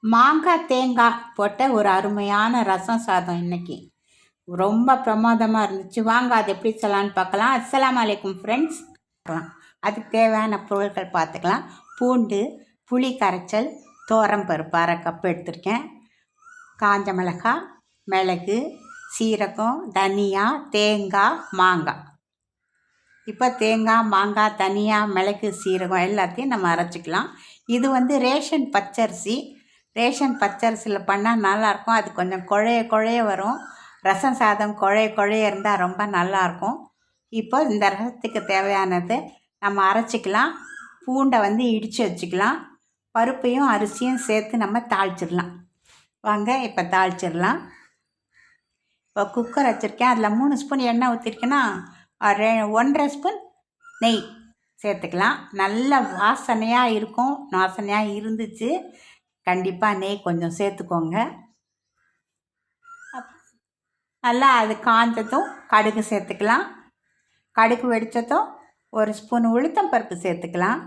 மாங்காய் தேங்காய் போட்ட ஒரு அருமையான ரசம் சாதம் இன்னைக்கு ரொம்ப பிரமாதமாக இருந்துச்சு. வாங்க அது எப்படி செய்யலான்னு பார்க்கலாம். அஸ்ஸலாமு அலைக்கும் ஃப்ரெண்ட்ஸ். அதுக்கு தேவையான பொருட்கள் பார்த்துக்கலாம். பூண்டு, புளி கரைச்சல், பருப்பு அரை கப் எடுத்திருக்கேன். காஞ்ச மிளகாய், மிளகு, சீரகம், தனியா, தேங்காய், மாங்காய். இப்போ தேங்காய், மாங்காய், தனியா, மிளகு, சீரகம் எல்லாத்தையும் நம்ம அரைச்சிக்கலாம். இது வந்து ரேஷன் பச்சரிசி. ரேஷன் பச்சரிசியில் பண்ணால் நல்லாயிருக்கும். அது கொஞ்சம் குழைய குழைய வரும். ரசம் சாதம் குழைய குழைய இருந்தால் ரொம்ப நல்லாயிருக்கும். இப்போ இந்த ரசத்துக்கு தேவையானது நம்ம அரைச்சிக்கலாம். பூண்டை வந்து இடித்து வச்சுக்கலாம். பருப்பையும் அரிசியும் சேர்த்து நம்ம தாளிச்சிடலாம். வாங்க இப்போ தாளிச்சிடலாம். இப்போ குக்கர் வச்சுருக்கேன். அதில் 3 ஸ்பூன் எண்ணெய் ஊற்றிருக்கேன்னா 1.5 ஸ்பூன் நெய் சேர்த்துக்கலாம். நல்ல வாசனையாக இருக்கும். வாசனையாக இருந்துச்சு. கண்டிப்பாக நெய் கொஞ்சம் சேர்த்துக்கோங்க. நல்லா அது காஞ்சதும் கடுகு சேர்த்துக்கலாம். கடுகு வெடித்ததும் 1 ஸ்பூன் உளுத்தம்பருப்பு சேர்த்துக்கலாம்.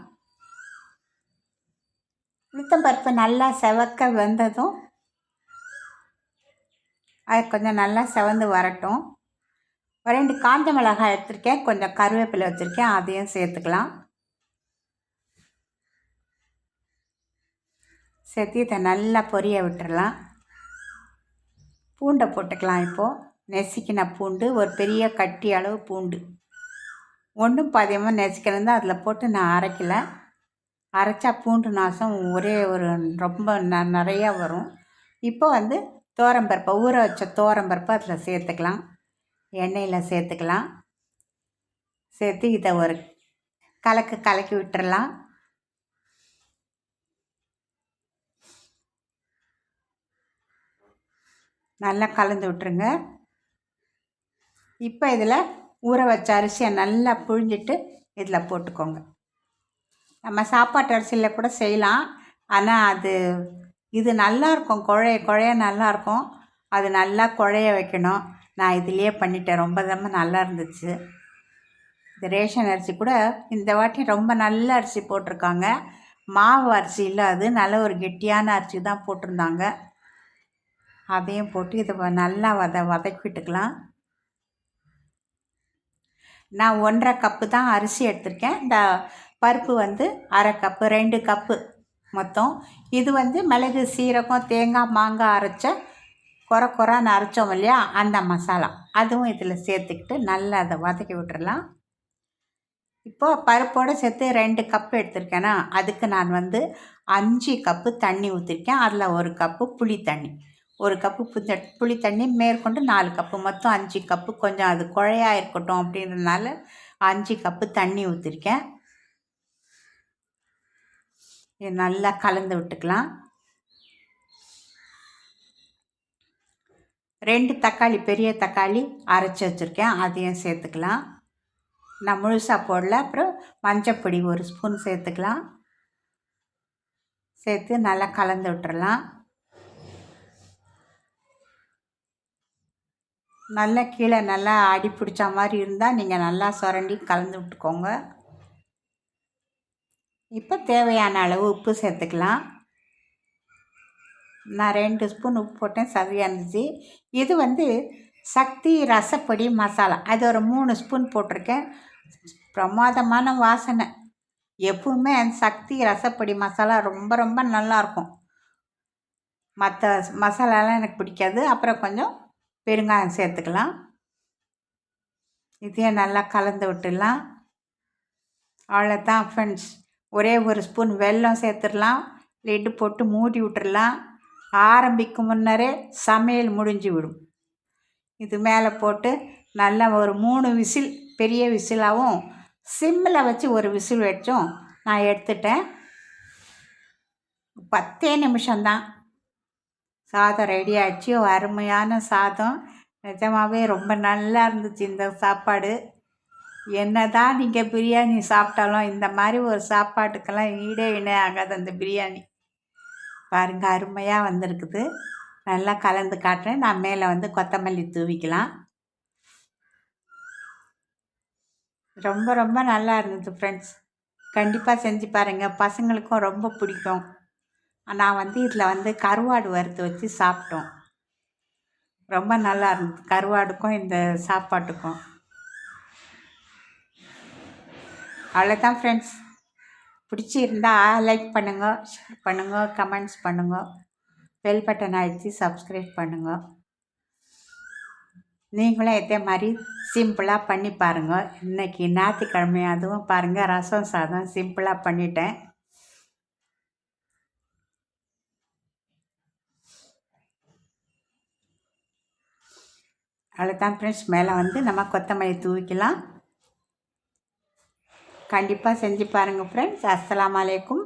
உளுத்தம்பருப்பு நல்லா செவக்க வெந்ததும் அது கொஞ்சம் நல்லா செவந்து வரட்டும். 2 காஞ்ச மிளகாய் எடுத்திருக்கேன். கொஞ்சம் கருவேப்பிலை வச்சுருக்கேன், அதையும் சேர்த்துக்கலாம். சேர்த்து இதை நல்லா பொரிய விட்டுறலாம். பூண்டை போட்டுக்கலாம். இப்போது நெசிக்கின பூண்டு, ஒரு பெரிய கட்டி அளவு பூண்டு, ஒன்றும் பாதியமாக நெசிக்கணும். அதில் போட்டு நான் அரைக்கலை. அரைச்சா பூண்டு நாசம் ஒரே ஒரு ரொம்ப நிறையா வரும். இப்போ வந்து பருப்பை ஊற வச்ச பருப்பை அதில் சேர்த்துக்கலாம். எண்ணெயில் சேர்த்துக்கலாம். சேர்த்து இதை ஒரு கலக்கி விட்டுறலாம். நல்லா கலந்து விட்டுருங்க. இப்போ இதில் ஊற வச்ச அரிசியை நல்லா புழிஞ்சிட்டு இதில் போட்டுக்கோங்க. நம்ம சாப்பாட்டு அரிசியில் கூட செய்யலாம். ஆனால் இது நல்லாயிருக்கும். குழைய நல்லாயிருக்கும். அது நல்லா குழைய வைக்கணும். நான் இதிலையே பண்ணிட்டேன். ரொம்ப நல்லா இருந்துச்சு. இந்த ரேஷன் அரிசி கூட இந்த வாட்டி ரொம்ப நல்ல அரிசி போட்டிருக்காங்க. மாவு அரிசி இல்லை, அது நல்ல ஒரு கெட்டியான அரிசி தான் போட்டிருந்தாங்க. அதையும் போட்டு இதை நல்லா வதக்கிட்டுக்கலாம். நான் 1.5 கப்பு தான் அரிசி எடுத்திருக்கேன். இந்த பருப்பு வந்து அரை கப்பு, 2 கப்பு மொத்தம். இது வந்து மிளகு, சீரகம், தேங்காய், மாங்காய் அரைச்ச குறான்னு அரைச்சோம் இல்லையா, அந்த மசாலா அதுவும் இதில் சேர்த்துக்கிட்டு நல்லா அதை வதக்கி விட்டுறலாம். இப்போது பருப்போடு சேர்த்து 2 கப்பு எடுத்திருக்கேன்னா அதுக்கு நான் வந்து 5 கப்பு தண்ணி ஊற்றிருக்கேன். அதில் 1 கப்பு புளி தண்ணி, 1 கப்பு புளி தண்ணி மேற்கொண்டு 4 கப்பு, மொத்தம் 5 கப்பு. கொஞ்சம் அது குழையாக இருக்கட்டும் அப்படின்றதுனால 5 கப்பு தண்ணி ஊற்றிருக்கேன். இது நல்லா கலந்து விட்டுக்கலாம். 2 தக்காளி, பெரிய தக்காளி அரைச்சி வச்சுருக்கேன், அதையும் சேர்த்துக்கலாம். நான் முழுசாக போடல. அப்புறம் மஞ்சப்பொடி 1 ஸ்பூன் சேர்த்துக்கலாம். சேர்த்து நல்லா கலந்து விட்டுறலாம். நல்லா கீழே நல்லா அடி பிடிச்ச மாதிரி இருந்தால் நீங்கள் நல்லா சுரண்டி கலந்து விட்டுக்கோங்க. இப்போ தேவையான அளவு உப்பு சேர்த்துக்கலாம். நான் 2 ஸ்பூன் உப்பு போட்டேன், சரியாக இருந்துச்சு. இது வந்து சக்தி ரசப்பொடி மசாலா, அது ஒரு 3 ஸ்பூன் போட்டிருக்கேன். பிரமாதமான வாசனை. எப்பவுமே சக்தி ரசப்பொடி மசாலா ரொம்ப நல்லாயிருக்கும். மற்ற மசாலாலாம் எனக்கு பிடிக்காது. அப்புறம் கொஞ்சம் பெருங்காயம் சேர்த்துக்கலாம். இதையும் நல்லா கலந்து விட்டுடலாம். அவ்வளோதான் ஃப்ரெண்ட்ஸ். ஒரே 1 ஸ்பூன் வெல்லம் சேர்த்துடலாம். லிட்டு போட்டு மூடி விட்டுடலாம். ஆரம்பிக்கும் முன்னரே சமையல் முடிஞ்சு விடும். இது மேலே போட்டு நல்லா ஒரு 3 விசில், பெரிய விசிலாகவும் சிம்மில் வச்சு 1 விசில் வச்சோம். நான் எடுத்துட்டேன். 10 நிமிஷம்தான் சாதம் ரெடி ஆகிடுச்சு. அருமையான சாதம். நிஜமாகவே ரொம்ப நல்லா இருந்துச்சு இந்த சாப்பாடு. என்ன தான் நீங்கள் பிரியாணி சாப்பிட்டாலும் இந்த மாதிரி ஒரு சாப்பாட்டுக்கெல்லாம் ஈடே இணை ஆகாது அந்த பிரியாணி. பாருங்கள், அருமையாக வந்திருக்குது. நல்லா கலந்து காட்டுறேன். நான் மேலே வந்து கொத்தமல்லி தூவிக்கலாம். ரொம்ப நல்லா இருந்தது ஃப்ரெண்ட்ஸ். கண்டிப்பாக செஞ்சு பாருங்கள். பசங்களுக்கும் ரொம்ப பிடிக்கும். நான் வந்து இதில் வந்து கருவாடு வறுத்து வச்சு சாப்பிட்டோம். ரொம்ப நல்லா இருந்தது கருவாடுக்கும் இந்த சாப்பாட்டுக்கும். அவ்வளோதான் ஃப்ரெண்ட்ஸ். பிடிச்சிருந்தா லைக் பண்ணுங்க, ஷேர் பண்ணுங்க, கமெண்ட்ஸ் பண்ணுங்க, பெல் பட்டன் அழுத்தி சப்ஸ்கிரைப் பண்ணுங்க. நீங்களும் இதே மாதிரி சிம்பிளாக பண்ணி பாருங்கள். இன்றைக்கி ஞாயிற்றுக்கிழமை அதுவும் பாருங்கள், ரசம் சாதம் சிம்பிளாக பண்ணிட்டேன். அவ்வளோதான் ஃப்ரெண்ட்ஸ். மேலே வந்து நம்ம கொத்தமல்லி தூவிக்கலாம். கண்டிப்பாக செஞ்சு பாருங்கள் ஃப்ரெண்ட்ஸ். அஸ்ஸலாமு அலைக்கும்.